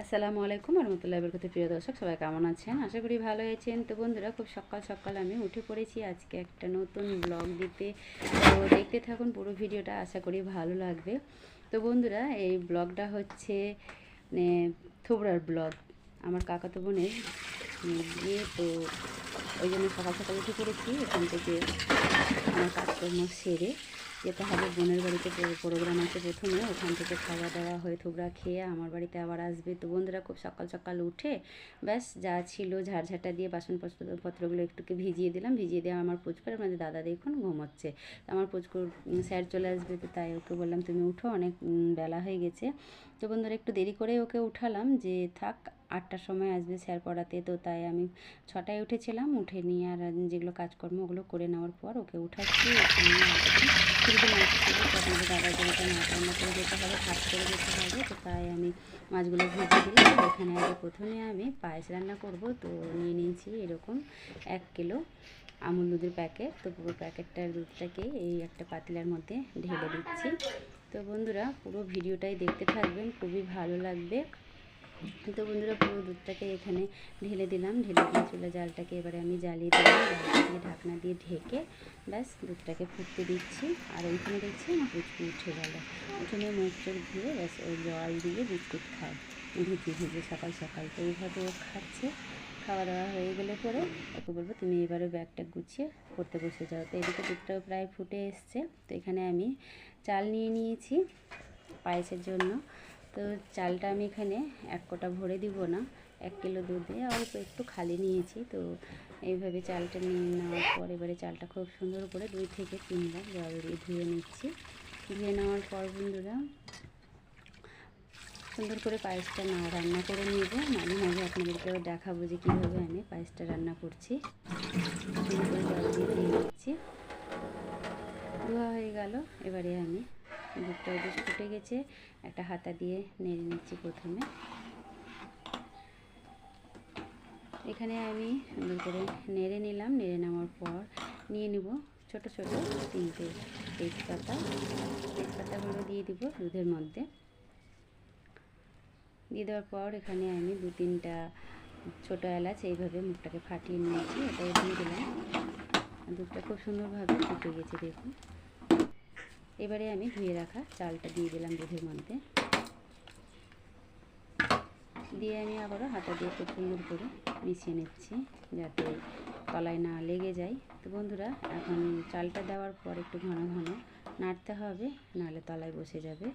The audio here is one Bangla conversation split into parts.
আসসালামু আলাইকুম রহমতুল্লাহি বরকাতুহু। প্রিয় দর্শক, সবাই কেমন আছেন? আশা করি ভালো আছেন। তো বন্ধুরা, খুব সকাল সকাল আমি উঠে পড়েছি আজকে একটা নতুন ব্লগ দিতে। তো দেখতে থাকুন পুরো ভিডিওটা, আশা করি ভালো লাগবে। তো বন্ধুরা, এই ব্লগটা হচ্ছে থোবরার ব্লগ, আমার কাকাতো বোনের বিয়ে। তো ওই জন্য সকাল সকাল উঠে পড়েছি। এখান থেকে আমার কাজকর্ম সেরে যেতে হবে বোনের বাড়িতে, প্রোগ্রাম আছে প্রথমে। ওখান থেকে খাওয়া দাওয়া হয়ে থোবরা খেয়ে আমার বাড়িতে আবার আসবে। তো বন্ধুরা, খুব সকাল সকাল উঠে ব্যাস যা ছিল ঝাড়ঝাঁটা দিয়ে বাসনপত্রগুলো একটুকে ভিজিয়ে দিলাম। ভিজিয়ে দিয়ে আমার পুচকুর, আমাদের দাদা দেখুন ঘুমোচ্ছে। তো আমার পুচকুর স্যার চলে আসবে, তো তাই ওকে বললাম তুমি উঠো, অনেক বেলা হয়ে গেছে। তো বন্ধুরা, একটু দেরি করে ওকে উঠালাম, যে থাক 8টার সময় আসবে স্যার পড়াতে। তো তাই আমি 6টায় উঠেছিলাম, উঠে নিয়ে আর যেগুলো কাজকর্ম ওগুলো করে নেওয়ার পর ওকে উঠাচ্ছি। শুরুতে মাছ ছিল, তখন দাদার জমিতে মাছ রান্না করে যেতে হবে, ভাত করে যেতে হবে। তো তাই আমি মাছগুলো ভেজে দিলাম। এখানে আগে প্রথমে আমি পায়েস রান্না করব। তো নিয়ে নিয়েছি এরকম 1 কিলো আমুল দুধের প্যাকেট। তো পুরো প্যাকেটটার দুধটাকে এই একটা পাতিলার মধ্যে ঢেলে দিচ্ছি। তো বন্ধুরা, পুরো ভিডিওটাই দেখতে থাকবেন, খুবই ভালো লাগবে। তো বন্ধুরা, পুরো দুধটাকে এখানে ঢেলে দিলাম। ঢেলে দিয়ে চুলা জালটাকে এবারে আমি জ্বালিয়ে দিলাম। জালটাকে ঢাকনা দিয়ে ঢেকে ব্যাস দুধটাকে ফুটতে দিচ্ছি। আর ওইখানে দেখছি আমার পুচকু উঠে গেল। উঠোনে মুখ চোখ ধুয়ে ব্যাস ওই জল দিয়ে বিস্কুট খায়, ভিজে ভিজে সকাল সকাল। তো এইভাবে ও খাচ্ছে। খাওয়া দাওয়া হয়ে গেলে পরে ওকে বলবো তুমি এবারে ব্যাগটা গুছিয়ে পড়তে বসে যাও। তো এদিকে দুধটাও প্রায় ফুটে এসছে। তো এখানে আমি চাল নিয়ে নিয়েছি পায়েসের জন্য। তো চালটা আমি এখানে 1 কোটা ভরে দিব না, 1 কিলো দুধে অল্প একটু খালি নিয়েছি। তো এইভাবে চালটা নিয়ে নেওয়ার পর এবারে চালটা খুব সুন্দর করে 2 থেকে 3 বার জল দিয়ে ধুয়ে নিচ্ছি। ধুয়ে নেওয়ার পর বন্ধুরা, সুন্দর করে পায়েসটা রান্না করে নেব। মাঝে মাঝে আপনাদেরকেও দেখাবো যে কীভাবে আমি পায়েসটা রান্না করছি। সুন্দর করে জল দিয়ে ধুয়ে নিচ্ছি। ধোয়া হয়ে গেল। এবারে আমি দুধটা বেশ ফুটে গেছে, একটা হাতা দিয়ে নেড়ে নিচ্ছি প্রথমে। এখানে আমি সুন্দর করে নেড়ে নিলাম। নেড়ে নেওয়ার পর নিয়ে নেব ছোট ছোট 3টে তেজপাতা। তেজপাতাগুলো দিয়ে দিব দুধের মধ্যে। দিয়ে দেওয়ার পর এখানে আমি 2-3টা ছোটো এলাচ এইভাবে মুখটাকে ফাটিয়ে নিয়েছি, এটাও দিয়ে দিলাম। দুধটা খুব সুন্দরভাবে ফুটে গেছে দেখুন। এবারে আমি ধুয়ে রাখা চালটা দিয়ে দিলাম দুধের মধ্যে। দিয়ে আমি আবারও হাতা দিয়ে খুব সুন্দর করে মিশিয়ে নিচ্ছি, যাতে তলায় না লেগে যায়। তো বন্ধুরা, এখন চালটা দেওয়ার পর একটু ঘন ঘন নাড়তে হবে, নাহলে তলায় বসে যাবে।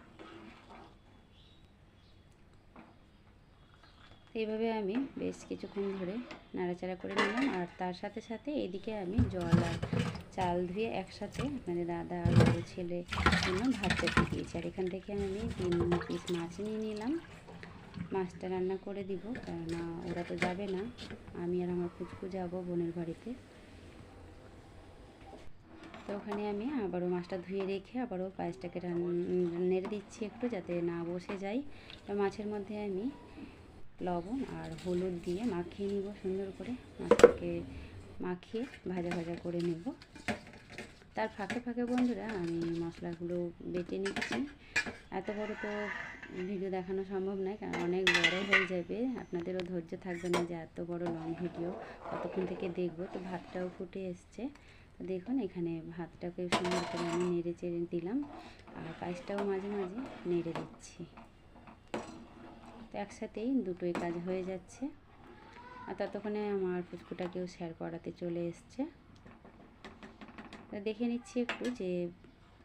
এইভাবে আমি বেশ কিছুক্ষণ ধরে নাড়াচাড়া করে নিলাম। আর তার সাথে সাথে এদিকে আমি জল আর চাল ধুয়ে একসাথে মানে দাদা আর বড় ছেলে জন্য ভাত চাপিয়ে দিয়েছি। আর এখান থেকে আমি 3 পিস মাছ নিয়ে নিলাম। মাছটা রান্না করে দিব, কেননা ওরা তো যাবে না, আমি আর আমার পুচকু যাবো বোনের বাড়িতে। তো ওখানে আমি আবারও মাছটা ধুয়ে রেখে আবারও পায়েসটাকে নেড়ে দিচ্ছি একটু, যাতে না বসে যায়। তো মাছের মধ্যে আমি লবণ আর হলুদ দিয়ে মাখিয়ে নিব সুন্দর করে। মাছটাকে মাখিয়ে ভাজা ভাজা করে নেব। তার ফাঁকে ফাঁকে বন্ধুরা, আমি মশলাগুলো বেটে নিচ্ছি। এত বড় তো ভিডিও দেখানো সম্ভব নয়, কারণ অনেক বড় হয়ে যাবে, আপনাদেরও ধৈর্য থাকবে না যে এত বড় লং ভিডিও কতক্ষণ থেকে দেখবো। তো ভাতটাও ফুটে এসছে। তো দেখুন, এখানে ভাতটাকে সুন্দর করে আমি নেড়ে চেড়ে দিলাম, আর পায়েসটাও মাঝে মাঝে নেড়ে দিচ্ছি। তো একসাথেই দুটোই কাজ হয়ে যাচ্ছে। আর ততক্ষণে আমার পুচকুটাকেও শেয়ার করাতে চলে এসছে। তো দেখে নিচ্ছি একটু যে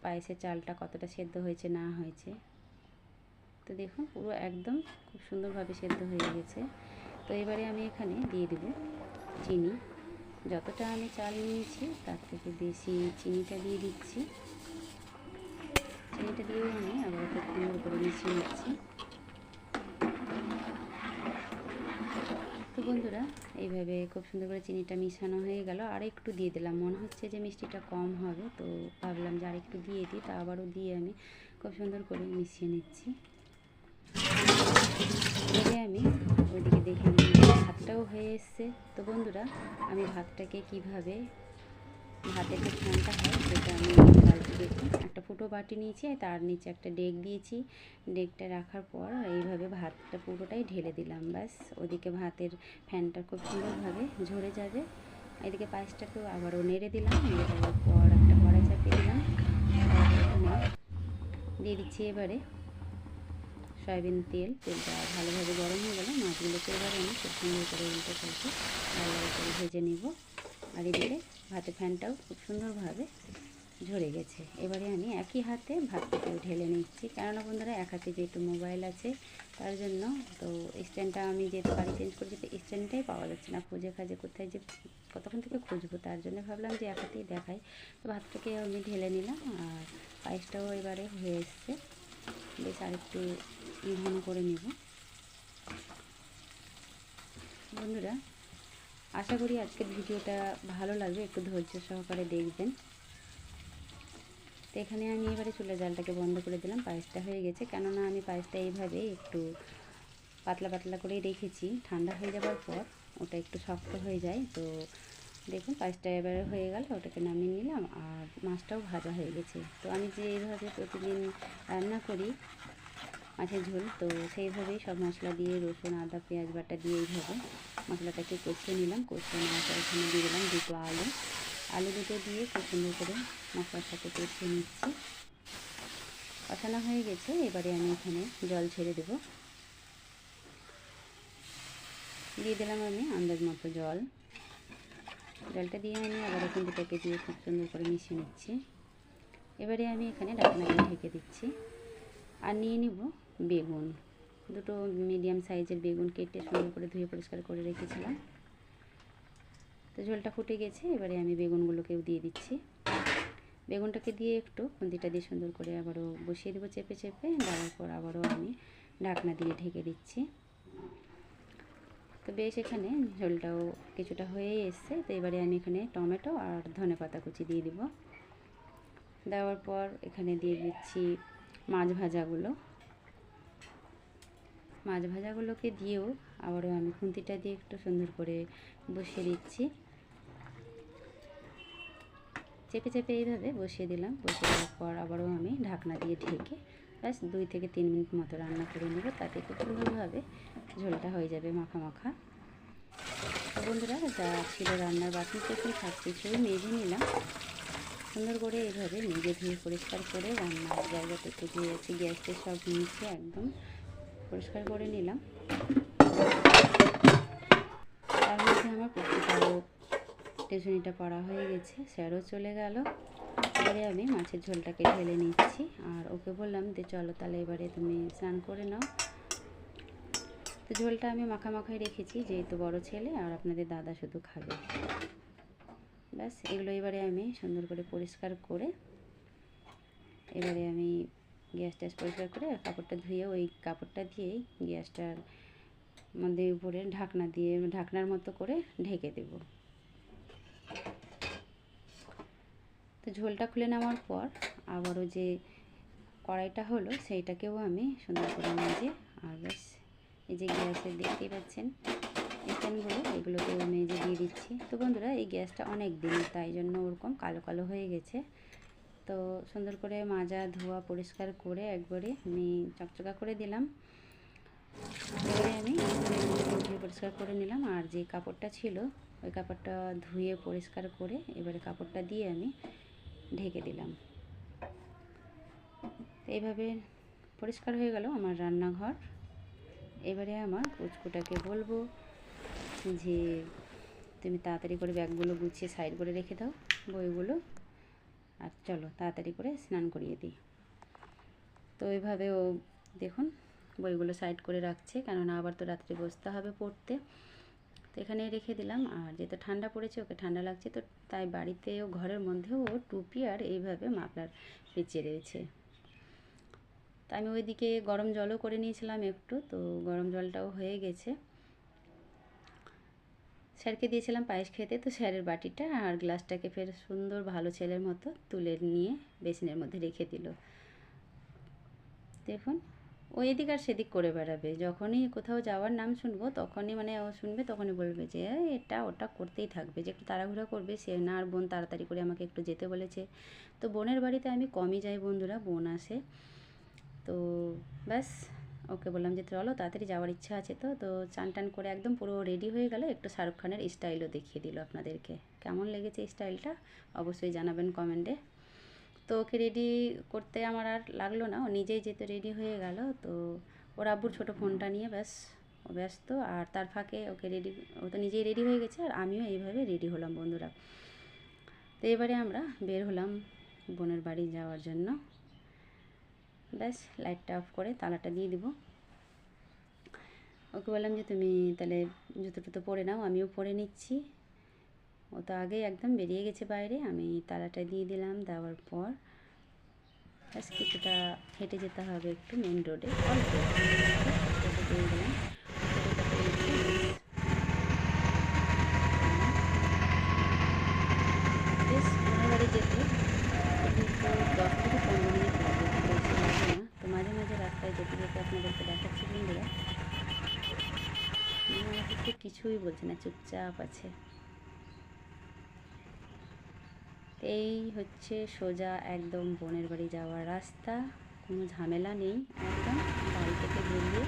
পায়েসের চালটা কতটা সেদ্ধ হয়েছে না হয়েছে। তো দেখুন, পুরো একদম খুব সুন্দরভাবে সেদ্ধ হয়ে গেছে। তো এবারে আমি এখানে দিয়ে দেব চিনি। যতটা আমি চাল নিয়েছি তার থেকে বেশি চিনিটা দিয়ে দিচ্ছি। চিনিটা দিয়েও আমি আবার খুব সুন্দর করে মিশিয়ে নিচ্ছি। তো বন্ধুরা, এইভাবে খুব সুন্দর করে চিনিটা মিশানো হয়ে গেল। আর একটু দিয়ে দিলাম, মনে হচ্ছে যে মিষ্টিটা কম হবে, তো ভাবলাম যে আর একটু দিয়ে দিই। তা আবারও দিয়ে আমি খুব সুন্দর করে মিশিয়ে নিচ্ছি। এবারে আমি ওইদিকে দেখে নিই ভাতটাও হয়ে এসছে। তো বন্ধুরা, আমি ভাতটাকে কিভাবে ভাতের যে ফ্যানটা হয় সেটা আমি বালতি দেখুন একটা ফুটো বাটি নিয়েছি, তার নিচে একটা ডেক দিয়েছি। ডেকটা রাখার পর এইভাবে ভাতটা পুরোটাই ঢেলে দিলাম। ব্যাস ওদিকে ভাতের ফ্যানটা খুব সুন্দরভাবে ঝরে যাবে। এদিকে পায়েসটাকেও আবারও নেড়ে দিলাম। নেড়ে দেওয়ার পর একটা কড়াই চাপিয়ে দিলাম। এখানে দিয়ে দিচ্ছি এবারে সয়াবিন তেল। তেলটা ভালোভাবে গরম হয়ে গেলে মাছগুলোকে এবারে আমি খুব সুন্দর করে উল্টে পাল্টে ভালো করে ভেজে নিব। আর এদিকে ভাতের ফ্যানটাও খুব সুন্দরভাবে ঝরে গেছে। এবারে আমি একই হাতে ভাতটাকে ঢেলে নিচ্ছি, কেননা বন্ধুরা এক হাতে যেহেতু মোবাইল আছে তার জন্য। তো স্ট্যান্ডটা আমি যেহেতু বাড়ি চেঞ্জ করেছি, তো স্ট্যান্ডটাই পাওয়া যাচ্ছে না, খুঁজে খাজে কোথায় যে কতক্ষণ থেকে খুঁজবো, তার জন্য ভাবলাম যে এক হাতেই দেখাই। তো ভাতটাকে আমি ঢেলে নিলাম। আর পায়েসটাও এবারে হয়ে এসছে, বেশ আরেকটু ঘন করে নেব। বন্ধুরা আশা করি আজকের ভিডিওটা ভালো লাগবে, একটু ধৈর্য সহকারে দেখবেন। তো এখানে আমি এবারে চুলার জালটাকে বন্ধ করে দিলাম। পায়েসটা হয়ে গেছে, কেননা আমি পায়েসটা এইভাবে একটু পাতলা পাতলা করেই রেখেছি। ঠান্ডা হয়ে যাওয়ার পর ওটা একটু শক্ত হয়ে যায়। তো দেখুন পায়েসটা এবারে হয়ে গেল, ওটাকে নামিয়ে নিলাম। আর মাছটাও ভাজা হয়ে গেছে। তো আমি যে এইভাবে প্রতিদিন রান্না করি মাছের ঝোল, তো সেইভাবেই সব মশলা দিয়ে রসুন আদা পেঁয়াজ বাটা দিয়ে এইভাবে মশলাটাকে কষিয়ে নিলাম। কষিয়ে নেওয়ার পর এখানে দিয়ে দিলাম দুটো আলু দুটো দিয়ে খুব সুন্দর করে মশলার সাথে কষিয়ে নিচ্ছি। কষানো হয়ে গেছে, এবারে আমি এখানে জল ছেড়ে দেব। দিয়ে দিলাম আমি আন্দাজ মতো জল। জলটা দিয়ে আমি আবার এখন দুটোকে দিয়ে খুব সুন্দর করে মিশিয়ে নিচ্ছি। এবারে আমি এখানে ঢাকনা দিয়ে ঢেকে দিচ্ছি। আর নিয়ে নিব বেগুন, দুটো মিডিয়াম সাইজের বেগুন কেটে সুন্দর করে ধুয়ে পরিষ্কার করে রেখেছিলাম। তো ঝোলটা ফুটে গেছে, এবারে আমি বেগুনগুলোকেও দিয়ে দিচ্ছি। বেগুনটাকে দিয়ে একটু খুন্তিটা দিয়ে সুন্দর করে আবারও বসিয়ে দেবো চেপে চেপে। দেওয়ার পর আবারও আমি ঢাকনা দিয়ে ঢেকে দিচ্ছি। তো বেশ এখানে ঝোলটাও কিছুটা হয়েই এসছে। তো এবারে আমি এখানে টমেটো আর ধনেপাতা কুচি দিয়ে দিব। দেওয়ার পর এখানে দিয়ে দিচ্ছি মাছ ভাজাগুলোকে দিয়েও আবারও আমি খুন্তিটা দিয়ে একটু সুন্দর করে বসিয়ে দিচ্ছি। চেপে চেপে এইভাবে বসিয়ে দিলাম। বসিয়ে দেওয়ার পর আবারও আমি ঢাকনা দিয়ে ঢেকে ব্যাস 2 থেকে 3 মিনিট মতো রান্না করে নেব। তাতে খুব সুন্দরভাবে ঝোলটা হয়ে যাবে মাখা মাখা। তো বন্ধুরা যা ছিল রান্নার বাকি থেকে সব কিছুই মেজে নিলাম। সুন্দর করে এইভাবে মেজে ধুয়ে পরিষ্কার করে রান্নার জায়গাটুকু যে আছে গ্যাসে সব নিচে একদম পরিষ্কার করে নিলাম। তার মধ্যে আমার পুকুরটাও টিউশনিটা পড়া হয়ে গেছে, স্যারও চলে গেল। এবারে আমি মাছের ঝোলটাকে ঢেলে নিচ্ছি। আর ওকে বললাম যে চলো তাহলে এবারে তুমি স্নান করে নাও। তো ঝোলটা আমি মাখাই রেখেছি, যেহেতু বড় ছেলে আর আপনাদের দাদা শুধু খাবে। ব্যাস এগুলো এবারে আমি সুন্দর করে পরিষ্কার করে এবারে আমি গ্যাস পরিষ্কার করে কাপড়টা ধুয়ে ওই কাপড়টা দিয়েই গ্যাসটার মধ্যে উপরে ঢাকনা দিয়ে ঢাকনার মতো করে ঢেকে দেব। তো ঝোলটা খুলে নেওয়ার পর আবারও যে কড়াইটা হলো সেইটাকেও আমি সুন্দর করে মেজে, আর বেশ এই যে গ্যাসের দেখতেই পাচ্ছেন স্ট্যান্ডগুলো, এগুলোকেও মেজে দিয়ে দিচ্ছি। তো বন্ধুরা এই গ্যাসটা অনেক দিন, তাই জন্য ওরকম কালো কালো হয়ে গেছে। তো সুন্দর করে মাজা ধোয়া পরিষ্কার করে একবারে আমি চকচকা করে দিলাম। এবারে আমি ধুয়ে পরিষ্কার করে নিলাম। আর যে কাপড়টা ছিল ওই কাপড়টা ধুয়ে পরিষ্কার করে এবারে কাপড়টা দিয়ে আমি ঢেকে দিলাম। এইভাবে পরিষ্কার হয়ে গেল আমার রান্নাঘর। এবারে আমার পুচকুটাকে বলবো যে তুমি তাড়াতাড়ি করে ব্যাগগুলো গুছিয়ে সাইড করে রেখে দাও, বইগুলো, আর চলো তাড়াতাড়ি করে স্নান করিয়ে দিই। তো এইভাবে ও দেখুন বইগুলো সাইড করে রাখছে, কেননা আবার তো রাত্রে বসতে হবে পড়তে। তো এখানে রেখে দিলাম। আর যেহেতু ঠান্ডা পড়েছে, ওকে ঠান্ডা লাগছে, তো তাই বাড়িতেও ঘরের মধ্যেও ও টুপি আর এইভাবে মাফলার পেঁচিয়ে রয়েছে। তো আমি ওইদিকে গরম জলও করে নিয়েছিলাম একটু, তো গরম জলটাও হয়ে গেছে। স্যারকে দিয়েছিলাম পায়েস খেতে, তো স্যারের বাটিটা আর গ্লাসটাকে ফের সুন্দর ভালো ছেলের মতো তুলে নিয়ে বেসিনের মধ্যে রেখে দিল। দেখুন ও এদিক আর সেদিক করে বেড়াবে, যখনই কোথাও যাওয়ার নাম শুনবো তখনই মানে ও শুনবে তখনই বলবে যে এটা ওটা করতেই থাকবে, যে একটু তাড়াহুড়া করবে সে না, আর বোন তাড়াতাড়ি করে আমাকে একটু যেতে বলেছে। তো বোনের বাড়িতে আমি কমই যাই বন্ধুরা, বোন আসে তো ব্যাস, ওকে বললাম যে চলো তাড়াতাড়ি যাওয়ার ইচ্ছা আছে। তো চান টান করে একদম পুরো রেডি হয়ে গেল, একটু শাহরুখ খানের স্টাইলও দেখিয়ে দিল আপনাদেরকে। কেমন লেগেছে স্টাইলটা অবশ্যই জানাবেন কমেন্টে। তো ওকে রেডি করতে আমার আর লাগলো না, ও নিজেই যেতে রেডি হয়ে গেল। তো ওর আব্বুর ছোটো ফোনটা নিয়ে ব্যাস ও ব্যস্ত, আর তার ফাঁকে ওকে রেডি, ও তো নিজেই রেডি হয়ে গেছে আর আমিও এইভাবে রেডি হলাম বন্ধুরা। তো এবারে আমরা বের হলাম বোনের বাড়ি যাওয়ার জন্য। ব্যাস লাইটটা অফ করে তালাটা দিয়ে দিব। ওকে বললাম যে তুমি তাহলে জুতো টুতো পরে নাও, আমিও পরে নিচ্ছি। ও তো আগেই একদম বেরিয়ে গেছে বাইরে, আমি তালাটা দিয়ে দিলাম। দেওয়ার পর ব্যাস কিছুটা হেঁটে যেতে হবে একটু মেন রোডে, অল্প একটু দিয়ে দিলাম। বেশ বোনের বাড়ি যেতে কিন্তু 10 থেকে 15 মিনিট লাগে, বেশি লাগে না। তো মাঝে মাঝে রাস্তায় যেতে যেতে আপনাদেরকে দেখাচ্ছি বন্ধুরা। আমাকে কিছুই বলছে না, চুপচাপ আছে। এই হচ্ছে সোজা একদম বোনের বাড়ি যাওয়ার রাস্তা, কোনো ঝামেলা নেই। একদম বাড়ি থেকে বেরিয়ে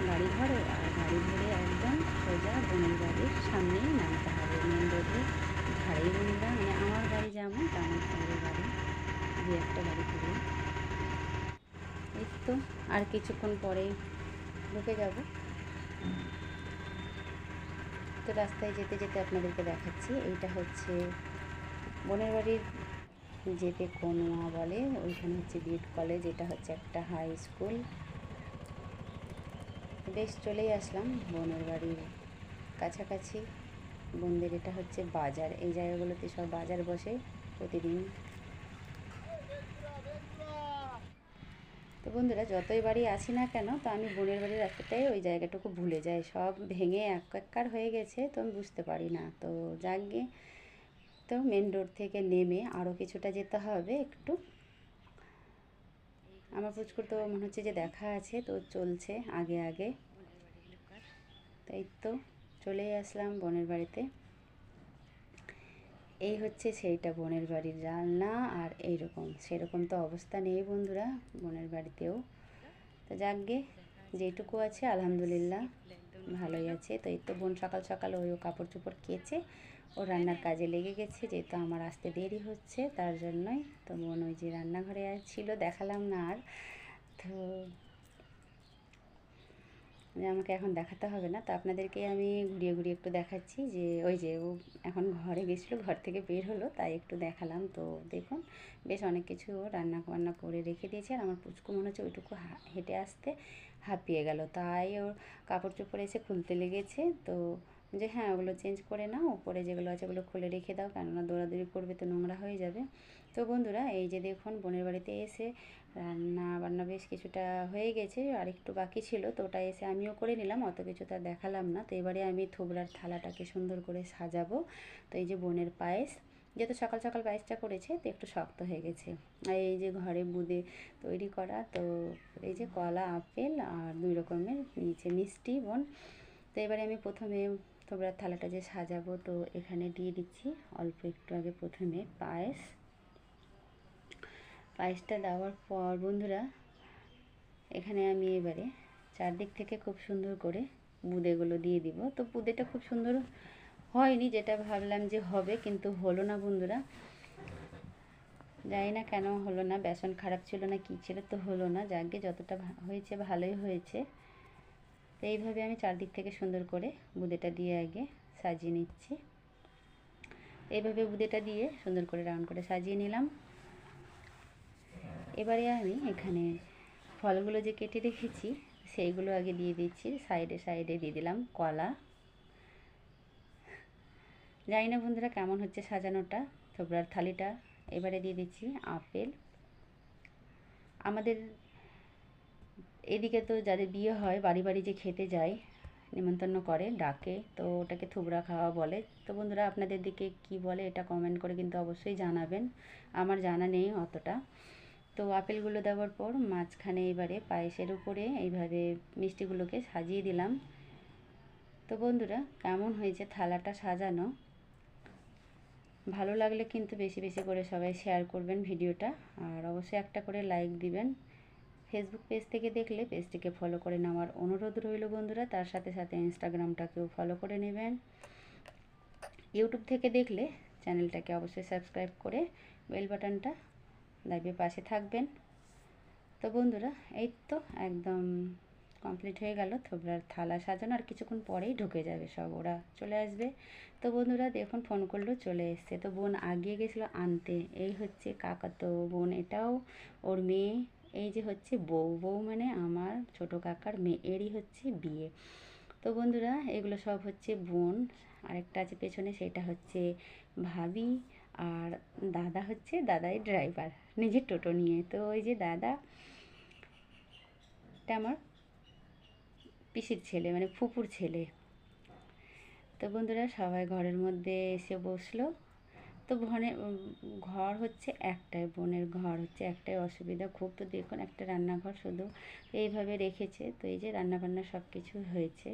গাড়ি ধরো আর গাড়ি ধরে একদম সোজা বোনের বাড়ির সামনেই নামতে হবে, মেন রোডে ধারেই বন্ধুরা। মানে আমার বাড়ি যেমন তেমন আমাদের বাড়ি, দু একটা বাড়ি থেকে। এই তো আর কিছুক্ষণ পরেই ঢুকে যাব। তো রাস্তায় যেতে যেতে আপনাদেরকে দেখাচ্ছি, এইটা হচ্ছে বোনের বাড়ির যেতে কোনোয়া বলে, ওইখানে হচ্ছে বিএড কলেজ, এটা হচ্ছে একটা হাই স্কুল। বেশ চলেই আসলাম বোনের বাড়ির কাছাকাছি। বোনদের এটা হচ্ছে বাজার, এই জায়গাগুলোতে সব বাজার বসে প্রতিদিন। তো বন্ধুরা যতই বাড়ি আসি না কেন, তো আমি বোনের বাড়ির রাস্তাটাই ওই জায়গাটুকু ভুলে যাই, সব ভেঙে একাকার হয়ে গেছে, তো আমি বুঝতে পারি না। তো যাকে, তো মেন রোড থেকে নেমে আরও কিছুটা যেতে হবে একটু। আমার পুচকুর তো মনে হচ্ছে যে দেখা আছে, তো চলছে আগে আগে। তাই তো চলেই আসলাম বোনের বাড়িতে। এই হচ্ছে সেইটা বোনের বাড়ির জানলা, আর এইরকম সেরকম তো অবস্থা নেই বন্ধুরা বোনের বাড়িতেও। তো যাকগে যেটুকু আছে আলহামদুলিল্লাহ ভালোই আছে। তো এই তো বোন সকাল সকাল ওই কাপড় চোপড় কেচে ও রান্নার কাজে লেগে গেছে, যেহেতু আমার আসতে দেরি হচ্ছে তার জন্যই। তো বোন ওই যে রান্নাঘরে ছিল, দেখালাম না আর। তো আমাকে এখন দেখাতে হবে না, তো আপনাদেরকে আমি ঘুরিয়ে ঘুরিয়ে একটু দেখাচ্ছি যে ওই যে ও এখন ঘরে গেছিলো, ঘর থেকে বের হলো তাই একটু দেখালাম। তো দেখুন বেশ অনেক কিছু রান্না বান্না করে রেখে দিয়েছে, আর আমার পুচকু মনে হচ্ছে ওইটুকু হেঁটে আসতে হাঁপিয়ে গেল, তাই ওর কাপড় চোপড় এসে খুলতে লেগেছে। তো যে হ্যাঁ ওগুলো চেঞ্জ করে নাও, উপরে যেগুলো আছে ওগুলো খুলে রেখে দাও, কেননা দৌড়াদৌড়ি করবে তো নোংরা হয়ে যাবে। তো বন্ধুরা এই যে দেখুন বোনের বাড়িতে এসে রান্না বান্না বেশ কিছুটা হয়ে গেছে, আর একটু বাকি ছিল, তো ওটা এসে আমিও করে নিলাম, অত কিছু তো দেখালাম না। তো এবারে আমি থোবড়ার থালাটাকে সুন্দর করে সাজাবো। তো এই যে বোনের পায়েস, যেহেতু সকাল সকাল পায়েসটা করেছে তো একটু শক্ত হয়ে গেছে। আর এই যে ঘরে বুদে তৈরি করা, তো এই যে কলা আপেল আর 2 রকমের নিচে মিষ্টি বোন। তো এবারে আমি প্রথমে থোবড়ার থালাটা যে সাজাবো, তো এখানে দিয়ে দিচ্ছি অল্প একটু আগে প্রথমে পায়েসটা দেওয়ার পর বন্ধুরা এখানে আমি এবারে চারদিক থেকে খুব সুন্দর করে বুঁদেগুলো দিয়ে দিব। তো বুঁদেটা খুব সুন্দর হয়নি, যেটা ভাবলাম যে হবে কিন্তু হলো না বন্ধুরা, জানি না কেন হলো না, বেসন খারাপ ছিল না কী ছিল, তো হলো না। যাকে যতটা হয়েছে ভালোই হয়েছে। তো এইভাবে আমি চারদিক থেকে সুন্দর করে বুঁদেটা দিয়ে আগে সাজিয়ে নিচ্ছি। এইভাবে বুঁদেটা দিয়ে সুন্দর করে রাউন্ড করে সাজিয়ে নিলাম। এবারে আমি এখানে ফলগুলো যে কেটে রেখেছি সেইগুলো আগে দিয়ে দিচ্ছি, সাইডে সাইডে দিয়ে দিলাম কলা। জানি না বন্ধুরা কেমন হচ্ছে সাজানোটা থোবড়ার থালিটা। এবারে দিয়ে দিচ্ছি আপেল। আমাদের এদিকে তো যাদের বিয়ে হয় বাড়ি বাড়ি যে খেতে যায়, নিমন্ত্রণ করে ডাকে, তো ওটাকে থুবড়া খাওয়া বলে। তো বন্ধুরা আপনাদের দিকে কি বলে এটা কমেন্ট করে কিন্তু অবশ্যই জানাবেন, আমার জানা নেই অতটা। তো আপেলগুলো দেওয়ার পর মাঝখানে এবারে পায়েসের উপরে এইভাবে মিষ্টিগুলোকে সাজিয়ে দিলাম। তো বন্ধুরা, কেমন হয়েছে থালাটা সাজানো? ভালো লাগলে কিন্তু বেশি বেশি করে সবাই শেয়ার করবেন ভিডিওটা, আর অবশ্যই একটা করে লাইক দিবেন। ফেসবুক পেজ থেকে দেখলে পেজটিকে ফলো করে নেওয়ার অনুরোধ রইল বন্ধুরা, তার সাথে সাথে ইনস্টাগ্রামটাকেও ফলো করে নেবেন। ইউটিউব থেকে দেখলে চ্যানেলটাকে অবশ্যই সাবস্ক্রাইব করে বেল বাটনটা দাবিয়ে পাশে থাকবেন। তো বন্ধুরা, এই তো একদম কমপ্লিট হয়ে গেল থোবড়ার থালা সাজানো, আর কিছুক্ষণ পরেই ঢুকে যাবে সব, ওরা চলে আসবে। তো বন্ধুরা দেখুন, ফোন করলো চলে এসছে। তো বোন আগিয়ে গেছিলো আনতে। এই হচ্ছে কাকাতো বোন, এটাও ওর মেয়ে। এই যে হচ্ছে বউ, বউ মানে আমার ছোটো কাকার মেয়ে, এরই হচ্ছে বিয়ে। তো বন্ধুরা এগুলো সব হচ্ছে বোন, আরেকটা আছে পেছনে, সেটা হচ্ছে ভাবি। আর দাদা হচ্ছে দাদাই ড্রাইভার নিজের টোটো নিয়ে। তো ওই যে দাদা, এটা আমার পিসির ছেলে, মানে ফুপুর ছেলে। তো বন্ধুরা সবাই ঘরের মধ্যে এসে বসলো। তো ঘর হচ্ছে একটাই, বোনের ঘর হচ্ছে একটাই, অসুবিধা খুব। তো দেখুন একটা রান্নাঘর শুধু এইভাবে রেখেছে। তো এই যে রান্নাবান্না সব কিছু হয়েছে,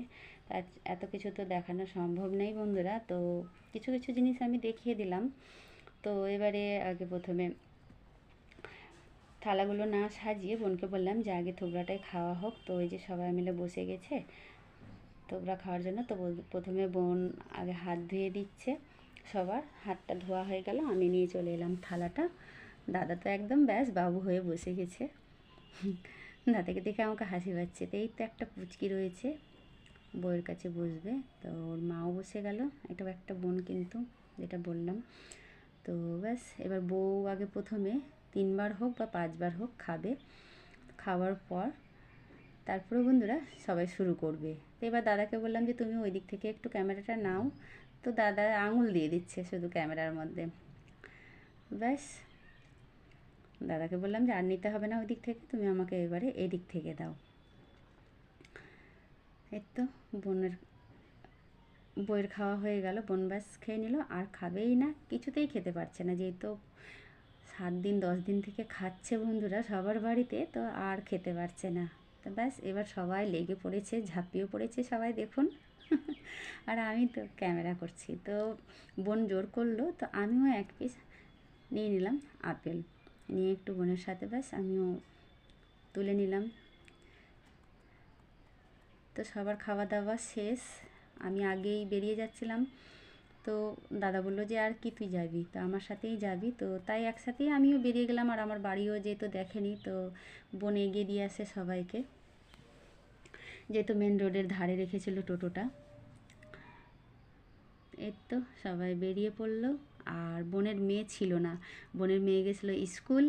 এত কিছু তো দেখানো সম্ভব নেই বন্ধুরা। তো কিছু কিছু জিনিস আমি দেখিয়ে দিলাম। তো এবারে আগে প্রথমে থালাগুলো না সাজিয়ে বোনকে বললাম যে আগে থোবড়াটাই খাওয়া হোক। তো ওই যে সবাই মিলে বসে গেছে থোবড়া খাওয়ার জন্য। তো প্রথমে বোন আগে হাত ধুয়ে দিচ্ছে, সবার হাতটা ধোয়া হয়ে গেল, আমি নিয়ে চলে এলাম থালাটা। দাদা তো একদম ব্যাস বাবু হয়ে বসে গেছে। দাদাকে দেখে আমাকে হাসি পাচ্ছে। তো এই তো একটা পুচকি রয়েছে, বউয়ের কাছে বসবে। তো ওর মাও বসে গেল, এটাও একটা বোন কিন্তু, যেটা বললাম। তো ব্যাস এবার বউ আগে প্রথমে 3বার হোক বা 5বার হোক খাবে, খাওয়ার পর তারপরে বন্ধুরা সবাই শুরু করবে। তো এবার দাদাকে বললাম যে তুমি ওই দিক থেকে একটু ক্যামেরাটা নাও। তো দাদা আঙুল দিয়ে দিচ্ছে শুধু ক্যামেরার মধ্যে। ব্যাস দাদাকে বললাম যে আর নিতে হবে না ওই দিক থেকে, তুমি আমাকে এবারে এই দিক থেকে দাও। এই তো বইয়ের খাওয়া হয়ে গেল, বোন ব্যাস খেয়ে নিল, আর খাবেই না, কিছুতেই খেতে পারছে না। যেহেতু 7 দিন 10 দিন থেকে খাচ্ছে বন্ধুরা সবার বাড়িতে, তো আর খেতে পারছে না। তো ব্যাস এবার সবাই লেগে পড়েছে, ঝাঁপিয়ে পড়েছে সবাই দেখুন। আর আমি তো ক্যামেরা করছি। তো বোন জোর করলো, তো আমিও এক পিস নিয়ে নিলাম আপেল, নিয়ে একটু বোনের সাথে ব্যাস আমিও তুলে নিলাম। তো সবার খাওয়া দাওয়া শেষ, আমি আগেই বেরিয়ে যাচ্ছিলাম। তো দাদা বললো যে আর কি তুই যাবি, তো আমার সাথেই যাবি। তো তাই একসাথেই আমিও বেরিয়ে গেলাম। আর আমার বাড়িও যেহেতু দেখেনি, তো বোন এগিয়ে দিয়ে আসে সবাইকে, যেহেতু মেন রোডের ধারে রেখেছিল টোটোটা। এই তো সবাই বেরিয়ে পড়লো। আর বোনের মেয়ে ছিল না, বোনের মেয়ে গেছিলো স্কুল।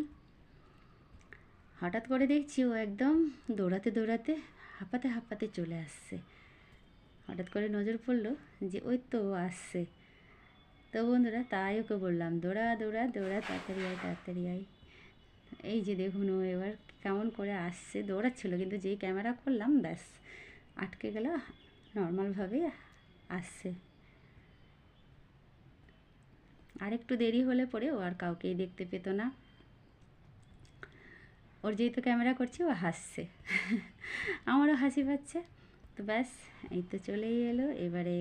হঠাৎ করে দেখছি ও একদম দৌড়াতে দৌড়াতে হাঁপাতে হাঁপাতে চলে আসছে। হঠাৎ করে নজর পড়লো যে ওই তো ও আসছে। তো বন্ধুরা তাই ওকে বললাম দৌড়া দৌড়া দৌড়া, তাড়াতাড়ি আয় তাড়াতাড়ি আয়। এই যে দেখুন ও এবার কেমন করে আসছে, দৌড়াচ্ছিলো কিন্তু যেই ক্যামেরা করলাম ব্যাস আটকে গেল, নর্মালভাবে আসছে। আর একটু দেরি হলে পরে ও আর কাউকেই দেখতে পেত না। ওর যেহেতু ক্যামেরা করছি ও হাসছে, আমারও হাসি পাচ্ছে। তো ব্যাস এই তো চলেই এলো। এবারে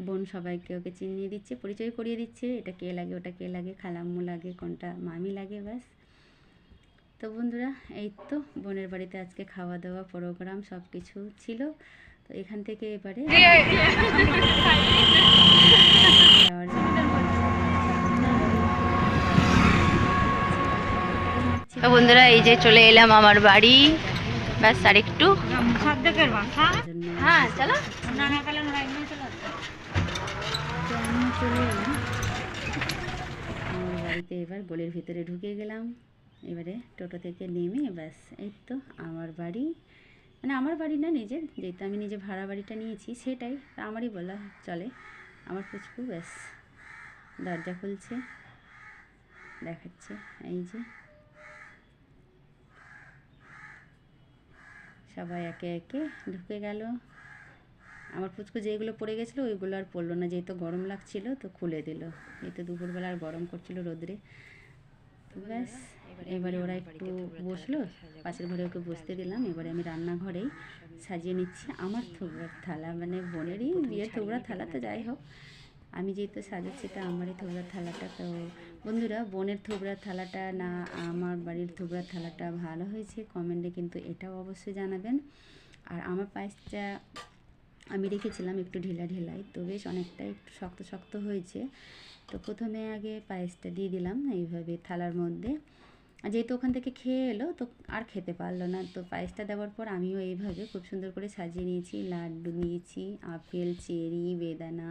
বোন সবাইকে ওকে চিনিয়ে দিচ্ছে, পরিচয় করিয়ে দিচ্ছে, এটা কে লাগে ওটা কে লাগে, খালাম্মু লাগে কোনটা মামি লাগে। ব্যাস তো বন্ধুরা এই তো বোনের বাড়িতে আজকে খাওয়া দাওয়া প্রোগ্রাম সব কিছু ছিল। তো এখান থেকে এবারে যাওয়ার জন্য তো বন্ধুরা এই যে চলে এলাম আমার বাড়ি, ব্যাস আর একটু হ্যাঁ চলো চলে এলাম আমার বাড়িতে। এবার গলির ভিতরে ঢুকে গেলাম, এবারে টোটো থেকে নেমে ব্যাস এই তো আমার বাড়ি। মানে আমার বাড়ি না নিজের, যেহেতু আমি নিজে ভাড়া বাড়িটা নিয়েছি সেটাই আমারই বলা চলে। আমার পুচকু ব্যাস দরজা খুলছে, দেখাচ্ছে এই যে সবাই একে একে ঢুকে গেল। আমার পুচকু যেগুলো পড়ে গেছিলো ওইগুলো আর পড়লো না, যেহেতু গরম লাগছিল তো খুলে দিল, যেহেতু দুপুরবেলা আর গরম করছিল রোদ্রে। তো ব্যাস এবারে ওরা একটু বসলো, পাশের ঘরে ওকে বসতে দিলাম। এবারে আমি রান্নাঘরেই সাজিয়ে নিচ্ছি আমার থোবড়ার থালা, মানে বোনেরই বিয়ের থোবড়ার থালা, তো যাই হোক আমি যেহেতু সাজাচ্ছি এটা আমারই থোবড়ার থালাটা। তো বন্ধুরা, বোনের থোবড়ার থালাটা না আমার বাড়ির থোবড়ার থালাটা ভালো হয়েছে কমেন্টে কিন্তু এটাও অবশ্যই জানাবেন। আর আমার পায়েসটা আমি রেখেছিলাম একটু ঢিলা ঢিলাই, তো বেশ অনেকটা একটু শক্ত শক্ত হয়েছে। তো প্রথমে আগে পায়েসটা দিয়ে দিলাম এইভাবে থালার মধ্যে, যেহেতু ওখান থেকে খেয়ে এলো তো আর খেতে পারলো না, তো পায়েসটা দেওয়ার পর আমিও এইভাবে খুব সুন্দর করে সাজিয়ে নিয়েছি। লাড্ডু নিয়েছি, আপেল, চেরি, বেদানা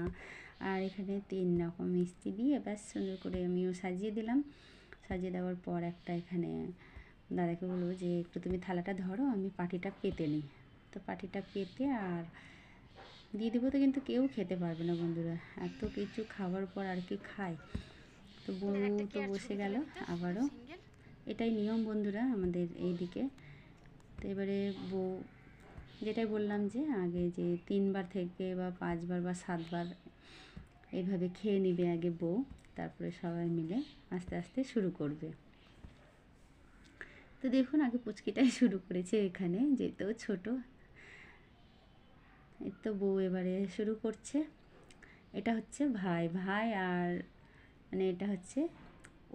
আর এখানে 3 রকম মিষ্টি দিয়ে ব্যাস সুন্দর করে আমিও সাজিয়ে দিলাম। সাজিয়ে দেওয়ার পর একটা এখানে দাদাকে বলবো যে একটু তুমি থালাটা ধরো, আমি পাটিটা পেতে নিই। তো পাটিটা পেতে আর দিয়ে দেবো, তো কিন্তু কেউ খেতে পারবে না বন্ধুরা, এত কিছু খাওয়ার পর আর কি খায়। তো বউ তো বসে গেল আবারও, এটাই নিয়ম বন্ধুরা আমাদের এইদিকে। তো এবারে বউ, যেটাই বললাম যে আগে যে 3বার থেকে বা 5বার বা 7বার এইভাবে খেয়ে নেবে আগে বউ, তারপরে সবাই মিলে আস্তে আস্তে শুরু করবে। তো দেখুন আগে পুচকিটাই শুরু করেছে এখানে, যেহেতু ছোট। এই তো বউ এবারে শুরু করছে। এটা হচ্ছে ভাই ভাই আর মানে এটা হচ্ছে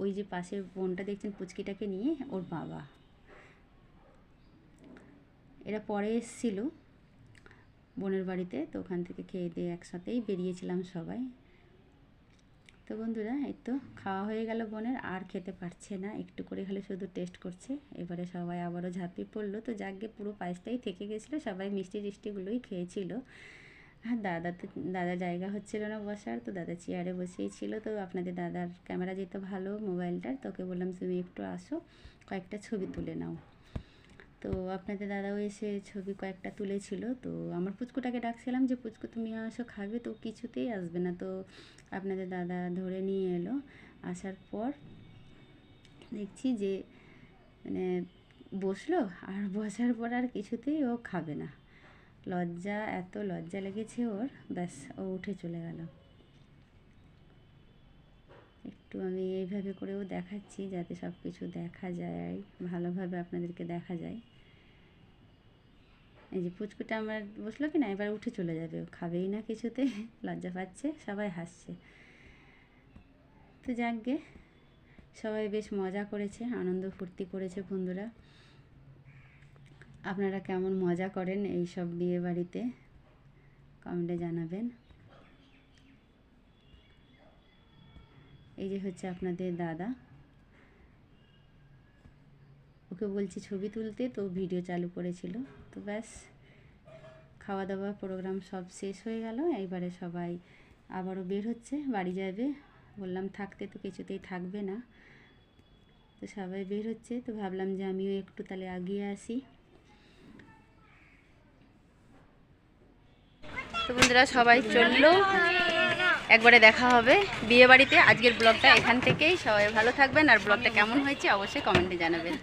ওই যে পাশের বোনটা দেখছেন পুচকিটাকে নিয়ে ওর বাবা, এরা পরে এসেছিল বোনের বাড়িতে, তো ওখান থেকে খেয়ে দিয়ে একসাথেই বেরিয়েছিলাম সবাই। তো বন্ধুরা এই তো খাওয়া হয়ে গেল বোনের, আর খেতে পারছে না, একটু করে খালি শুধু টেস্ট করছে। এবারে সবাই আবারও ঝাঁপিয়ে পড়লো, তো যাকে পুরো পায়েসটাই থেকে গেছিলো, সবাই মিষ্টি টিষ্টিগুলোই খেয়েছিল। আর দাদা জায়গা হচ্ছিল না বসার, তো দাদা চেয়ারে বসেই ছিল। তো আপনাদের দাদার ক্যামেরা যেত ভালো মোবাইলটার, তোকে বললাম তুমি একটু আসো কয়েকটা ছবি তুলে নাও। তো আপনাদের দাদাও এসে ছবি কয়েকটা তুলেছিল। তো আমার পুচকুটাকে ডাকছিলাম যে পুচকু তুমি আসো খাবে, তো কিছুতেই আসবে না। তো আপনাদের দাদা ধরে নিয়ে এলো, আসার পর দেখছি যে মানে বসলো, আর বসার পর আর কিছুতেই ও খাবে না। লজ্জা, এত লজ্জা লেগেছে ওর, ব্যাস ও উঠে চলে গেল। একটু আমি এইভাবে করেও দেখাচ্ছি যাতে সব কিছু দেখা যায়, ভালোভাবে আপনাদেরকে দেখা যায়। এই যে পুচকুটা আমার বসলো কি না, এবার উঠে চলে যাবে, ও খাবেই না কিছুতে, লজ্জা পাচ্ছে, সবাই হাসছে। তো যাকগে সবাই বেশ মজা করেছে, আনন্দ ফুর্তি করেছে বন্ধুরা। আপনারা কেমন মজা করেন এই সব বিয়ে বাড়িতে কমেন্টে জানাবেন। এই যে হচ্ছে আপনাদের দাদা, ওকে বলছি ছবি তুলতে, তো ভিডিও চালু করেছিল। তো ব্যাস খাওয়া দাওয়া প্রোগ্রাম সব শেষ হয়ে গেল, এইবারে সবাই আবারও বের হচ্ছে, বাড়ি যাবে। বললাম থাকতে, তো কিছুতেই থাকবে না, তো সবাই বের হচ্ছে। তো ভাবলাম যে আমিও একটু তাহলে এগিয়ে আসি। তো বন্ধুরা সবাই চললো, একবারে দেখা হবে বিয়ে বাড়িতে। আজকের ব্লগটা এখান থেকেই, সবাই ভালো থাকবেন, আর ব্লগটা কেমন হয়েছে অবশ্যই কমেন্টে জানাবেন।